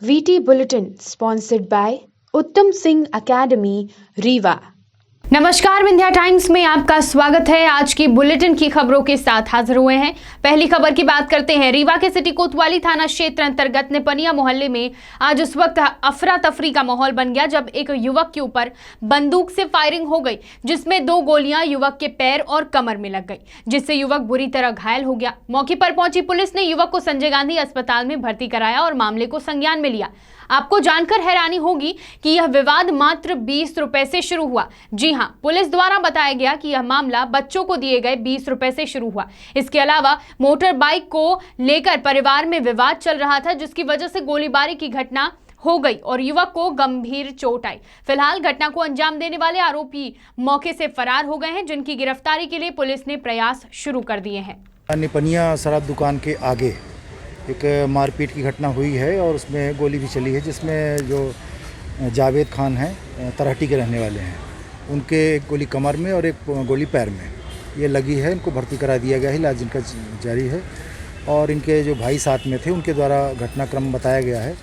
VT Bulletin sponsored by Uttam Singh Academy, Rewa. नमस्कार, Vindhya times में आपका स्वागत है। आज की बुलेटिन की खबरों के साथ हाजिर हुए हैं। पहली खबर की बात करते हैं। रीवा के सिटी कोतवाली थाना क्षेत्र अंतर्गत नेपनिया मोहल्ले में आज उस वक्त अफरा तफरी का माहौल बन गया जब एक युवक के ऊपर बंदूक से फायरिंग हो गई, जिसमें 2 गोलियां युवक के पैर और कमर में लग गई, जिससे युवक बुरी तरह घायल हो गया। मौके पर पहुंची पुलिस ने युवक को संजय गांधी अस्पताल में भर्ती कराया और मामले को संज्ञान में लिया। आपको जानकर हैरानी होगी कि यह विवाद मात्र 20 रुपए से शुरू हुआ। जी हां, पुलिस द्वारा बताया गया कि यह मामला बच्चों को दिए गए 20 रुपए से शुरू हुआ। इसके अलावा मोटर बाइक को लेकर परिवार में विवाद चल रहा था, जिसकी वजह से गोलीबारी की घटना हो गई और युवक को गंभीर चोट आई। फिलहाल घटना को अंजाम देने वाले आरोपी मौके से फरार हो गए हैं, जिनकी गिरफ्तारी के लिए पुलिस ने प्रयास शुरू कर दिए हैं। नेपनिया शराब दुकान के आगे एक मारपीट की घटना हुई है और उसमें गोली भी चली है, जिसमें जो जावेद खान हैं, तरहटी के रहने वाले हैं, उनके एक गोली कमर में और एक गोली पैर में ये लगी है। इनको भर्ती करा दिया गया है, इलाज इनका जारी है। और इनके जो भाई साथ में थे उनके द्वारा घटनाक्रम बताया गया है।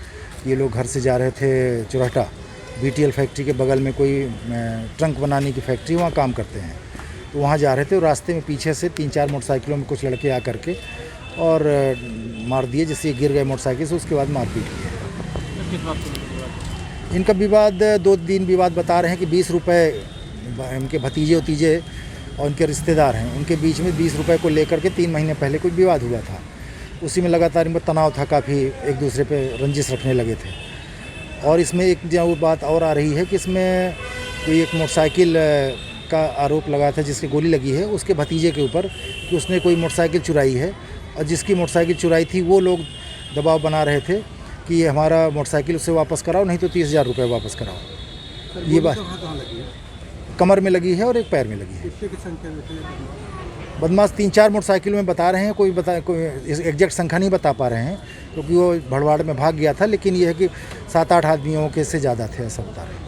ये लोग घर से जा रहे थे चुराटा, BTL फैक्ट्री के बगल में कोई ट्रंक बनाने की फैक्ट्री, वहाँ काम करते हैं, तो वहाँ जा रहे थे और रास्ते में पीछे से 3-4 मोटरसाइकिलों में कुछ लड़के आ करके और मार दिए, जिससे गिर गए मोटरसाइकिल से। उसके बाद मारपीट की है। इनका विवाद 2 दिन विवाद बता रहे हैं कि 20 रुपये इनके भतीजे और उनके रिश्तेदार हैं, उनके बीच में 20 रुपये को लेकर के 3 महीने पहले कोई विवाद हुआ था। उसी में लगातार इनका तनाव था, काफ़ी एक दूसरे पे रंजिश रखने लगे थे। और इसमें एक जो बात और आ रही है कि इसमें कोई एक मोटरसाइकिल का आरोप लगाया था जिसकी गोली लगी है उसके भतीजे के ऊपर कि उसने कोई मोटरसाइकिल चुराई है, और जिसकी मोटरसाइकिल चुराई थी वो लोग दबाव बना रहे थे कि ये हमारा मोटरसाइकिल उससे वापस कराओ, नहीं तो 30,000 रुपये वापस कराओ। ये बात कमर में लगी है और एक पैर में लगी है। बदमाश 3-4 मोटरसाइकिल में बता रहे हैं, कोई एग्जैक्ट संख्या नहीं बता पा रहे हैं क्योंकि वो भड़वाड़ में भाग गया था, लेकिन ये है कि 7-8 आदमियों के से ज़्यादा थे, ऐसा बता रहे हैं।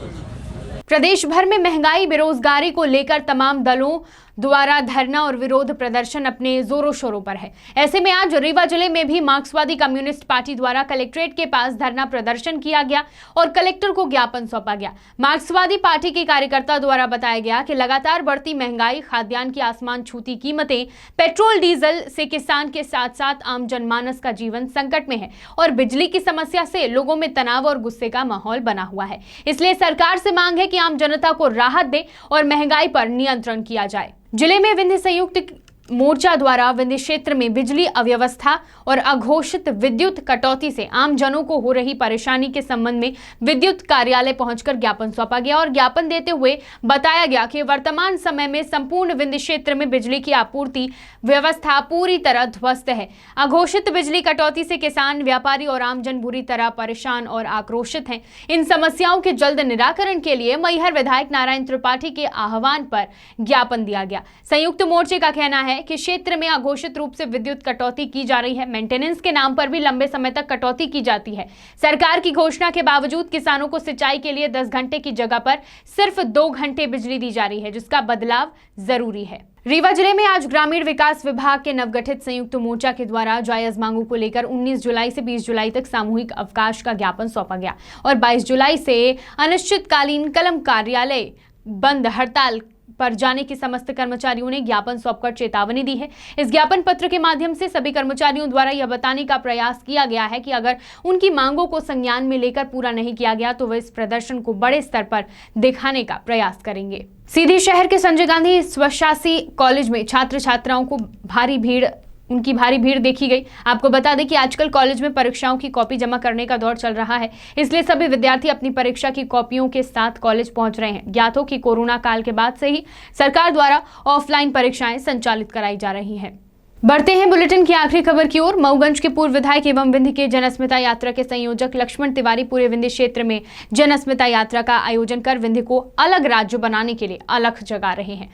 प्रदेश भर में महंगाई बेरोजगारी को लेकर तमाम दलों द्वारा धरना और विरोध प्रदर्शन अपने जोरों शोरों पर है। ऐसे में आज रीवा जिले में भी मार्क्सवादी कम्युनिस्ट पार्टी द्वारा कलेक्ट्रेट के पास धरना प्रदर्शन किया गया और कलेक्टर को ज्ञापन सौंपा गया। मार्क्सवादी पार्टी के कार्यकर्ता द्वारा बताया गया कि लगातार बढ़ती महंगाई, खाद्यान्न की आसमान छूती कीमतें, पेट्रोल डीजल से किसान के साथ साथ आम जनमानस का जीवन संकट में है और बिजली की समस्या से लोगों में तनाव और गुस्से का माहौल बना हुआ है। इसलिए सरकार से मांग है कि आम जनता को राहत दे और महंगाई पर नियंत्रण किया जाए। जिले में विंध्य संयुक्त मोर्चा द्वारा विंध्य क्षेत्र में बिजली अव्यवस्था और अघोषित विद्युत कटौती से आम जनों को हो रही परेशानी के संबंध में विद्युत कार्यालय पहुंचकर ज्ञापन सौंपा गया और ज्ञापन देते हुए बताया गया कि वर्तमान समय में संपूर्ण विंध्य क्षेत्र में बिजली की आपूर्ति व्यवस्था पूरी तरह ध्वस्त है। अघोषित बिजली कटौती से किसान, व्यापारी और आमजन बुरी तरह परेशान और आक्रोशित हैं। इन समस्याओं के जल्द निराकरण के लिए मैहर विधायक नारायण त्रिपाठी के आह्वान पर ज्ञापन दिया गया। संयुक्त मोर्चे का कहना है कि क्षेत्र में अघोषित रूप से विद्युत कटौती की जा रही है। मेंटेनेंस के नाम पर भी लंबे समय तक कटौती की जाती है। सरकार की घोषणा के बावजूद किसानों को सिंचाई के लिए 10 घंटे की जगह पर सिर्फ 2 घंटे बिजली दी जा रही है, जिसका बदलाव जरूरी है। रीवा जिले में आज ग्रामीण विकास विभाग के नवगठित संयुक्त मोर्चा के द्वारा जायज मांगों को लेकर 19 जुलाई से 20 जुलाई तक सामूहिक अवकाश का ज्ञापन सौंपा गया और 22 जुलाई से अनिश्चितकालीन कलम कार्यालय बंद हड़ताल पर जाने की समस्त कर्मचारियों ने ज्ञापन सौंपकर चेतावनी दी है। इस ज्ञापन पत्र के माध्यम से सभी कर्मचारियों द्वारा यह बताने का प्रयास किया गया है कि अगर उनकी मांगों को संज्ञान में लेकर पूरा नहीं किया गया तो वे इस प्रदर्शन को बड़े स्तर पर दिखाने का प्रयास करेंगे। सीधी शहर के संजय गांधी स्वशासी कॉलेज में छात्र छात्राओं को भारी भीड़ देखी गई। आपको बता दें कि आजकल कॉलेज में परीक्षाओं की कॉपी जमा करने का दौर चल रहा है, इसलिए सभी विद्यार्थी अपनी परीक्षा की कॉपियों के साथ कॉलेज पहुंच रहे हैं। ज्ञात हो कि कोरोना काल के बाद से ही सरकार द्वारा ऑफलाइन परीक्षाएं संचालित कराई जा रही हैं। बढ़ते हैं बुलेटिन की आखिरी खबर की ओर। मऊगंज के पूर्व विधायक एवं विंध्य के जनअस्मिता यात्रा के संयोजक लक्ष्मण तिवारी पूरे विंध्य क्षेत्र में जनअस्मिता यात्रा का आयोजन कर विंध्य को अलग राज्य बनाने के लिए अलख जगा रहे हैं,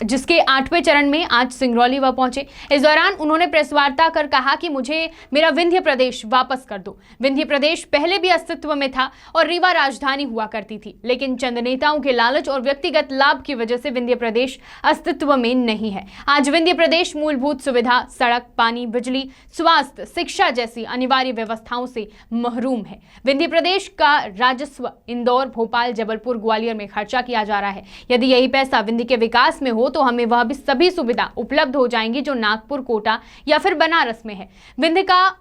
जिसके 8वें चरण में आज सिंगरौली वह पहुंचे। इस दौरान उन्होंने प्रेस वार्ता कर कहा कि मुझे मेरा विंध्य प्रदेश वापस कर दो। विंध्य प्रदेश पहले भी अस्तित्व में था और रीवा राजधानी हुआ करती थी, लेकिन चंद नेताओं के लालच और व्यक्तिगत लाभ की वजह से विंध्य प्रदेश अस्तित्व में नहीं है। आज विंध्य प्रदेश मूलभूत सुविधा, सड़क, पानी, बिजली, स्वास्थ्य, शिक्षा जैसी अनिवार्य व्यवस्थाओं से महरूम है। विंध्य प्रदेश का राजस्व इंदौर, भोपाल, जबलपुर, ग्वालियर में खर्चा किया जा रहा है। यदि यही पैसा विंध्य के विकास में हो तो हमें वह भी सभी सुविधा उपलब्ध हो जाएंगी जो नागपुर, कोटा या फिर बनारस में है। विंध्य का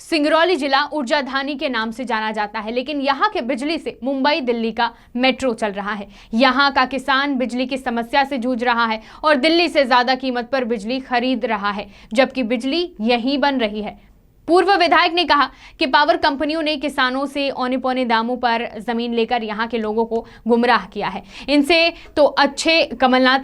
सिंगरौली जिला ऊर्जाधानी के नाम से जाना जाता है, लेकिन यहाँ के बिजली से मुंबई, दिल्ली का मेट्रो चल रहा है। यहाँ का किसान बिजली की समस्या से जूझ रहा है और दिल्ली से ज्यादा कीमत पर बिजली खरीद रहा है, जबकि बिजली यहीं बन रही है। पूर्व विधायक ने कहा कि पावर कंपनियों ने किसानों से औने पौने दामों पर जमीन लेकर यहां के लोगों को गुमराह किया है। इनसे अच्छी कमलनाथ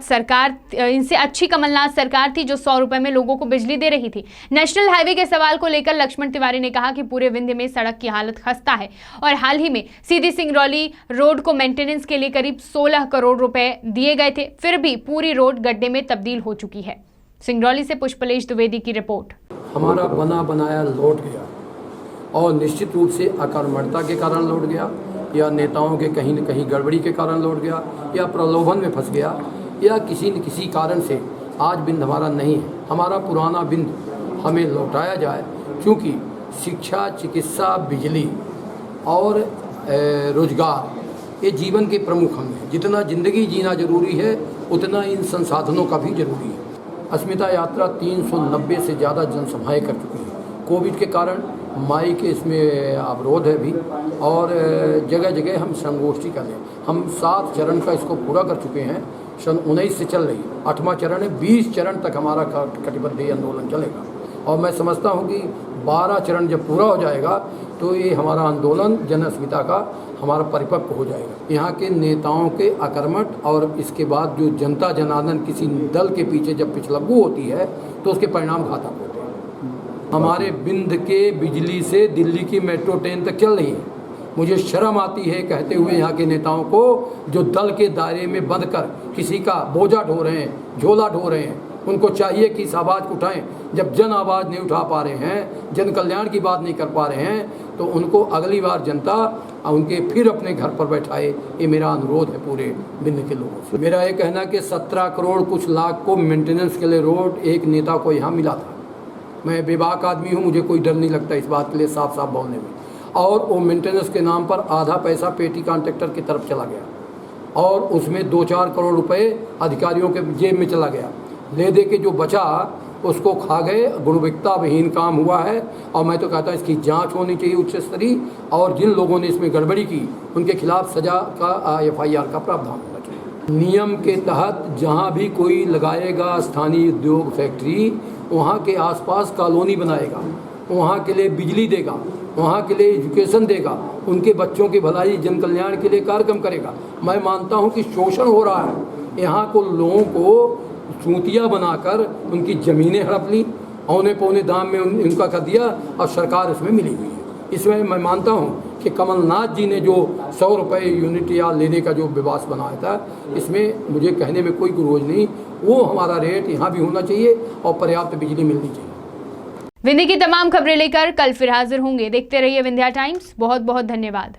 सरकार थी जो 100 रुपए में लोगों को बिजली दे रही थी। नेशनल हाईवे के सवाल को लेकर लक्ष्मण तिवारी ने कहा कि पूरे विंध्य में सड़क की हालत खस्ता है और हाल ही में सीधी सिंगरौली रोड को मेंटेनेंस के लिए करीब 16 करोड़ रुपए दिए गए थे, फिर भी पूरी रोड गड्ढे में तब्दील हो चुकी है। सिंगरौली से पुष्पलेश द्विवेदी की रिपोर्ट। हमारा बना बनाया लौट गया और निश्चित रूप से अकर्मण्यता के कारण लौट गया, या नेताओं के कहीं न कहीं गड़बड़ी के कारण लौट गया, या प्रलोभन में फंस गया, या किसी न किसी कारण से आज बिंद हमारा नहीं है। हमारा पुराना बिंद हमें लौटाया जाए, क्योंकि शिक्षा, चिकित्सा, बिजली और रोजगार ये जीवन के प्रमुख अंग हैं। जितना ज़िंदगी जीना जरूरी है उतना इन संसाधनों का भी जरूरी है। अस्मिता यात्रा 390 से ज़्यादा जनसभाएं कर चुकी है। कोविड के कारण माइक इसमें अवरोध है भी, और जगह जगह हम संगोष्ठी कर रहे हैं। हम 7 चरण का इसको पूरा कर चुके हैं। सन 19 से चल रही 8वां चरण है। 20 चरण तक हमारा कटिबद्ध आंदोलन चलेगा, और मैं समझता हूँ कि 12 चरण जब पूरा हो जाएगा तो ये हमारा आंदोलन जन अस्मिता का हमारा परिपक्व हो जाएगा। यहाँ के नेताओं के अकर्मठ और इसके बाद जो जनता जनार्दन किसी दल के पीछे जब पिछलग्गू होती है तो उसके परिणाम घातक होते हैं। हमारे बिंद के बिजली से दिल्ली की मेट्रो ट्रेन तक चल रही है। मुझे शर्म आती है कहते हुए यहाँ के नेताओं को, जो दल के दायरे में बंध कर किसी का बोझा ढो रहे हैं, झोला ढो रहे हैं। उनको चाहिए कि इस आवाज़ को उठाएं। जब जन आवाज़ नहीं उठा पा रहे हैं, जन कल्याण की बात नहीं कर पा रहे हैं, तो उनको अगली बार जनता उनके फिर अपने घर पर बैठाए। ये मेरा अनुरोध है पूरे बिंद के लोगों से। मेरा ये कहना कि 17 करोड़ कुछ लाख को मेंटेनेंस के लिए रोड एक नेता को यहाँ मिला था। मैं बेबाक आदमी हूँ, मुझे कोई डर नहीं लगता इस बात के लिए साफ साफ बोलने में। और वो मेंटेनेंस के नाम पर आधा पैसा पेटी कॉन्ट्रैक्टर की तरफ चला गया, और उसमें 2-4 करोड़ रुपए अधिकारियों के जेब में चला गया। ले दे के जो बचा उसको खा गए। गुणवत्ता विहीन काम हुआ है, और मैं तो कहता हूँ इसकी जांच होनी चाहिए उच्च स्तरीय, और जिन लोगों ने इसमें गड़बड़ी की उनके खिलाफ सजा का FIR का प्रावधान होना चाहिए। नियम के तहत जहाँ भी कोई लगाएगा स्थानीय उद्योग फैक्ट्री, वहाँ के आसपास कॉलोनी बनाएगा, वहाँ के लिए बिजली देगा, वहाँ के लिए एजुकेशन देगा, उनके बच्चों की भलाई, जन कल्याण के लिए कार्यक्रम करेगा। मैं मानता हूँ कि शोषण हो रहा है। यहाँ को लोगों को चूतिया बनाकर उनकी ज़मीनें हड़प ली, औने पौने दाम में उनका कर दिया, और सरकार इसमें मिली हुई है। इसमें मैं मानता हूँ कि कमलनाथ जी ने जो 100 रुपये यूनिट या लेने का जो विवाद बनाया था, इसमें मुझे कहने में कोई गुरोज नहीं। वो हमारा रेट यहाँ भी होना चाहिए और पर्याप्त बिजली मिलनी चाहिए। विंध्य की तमाम खबरें लेकर कल फिर हाजिर होंगे। देखते रहिए विंध्या टाइम्स। बहुत बहुत धन्यवाद।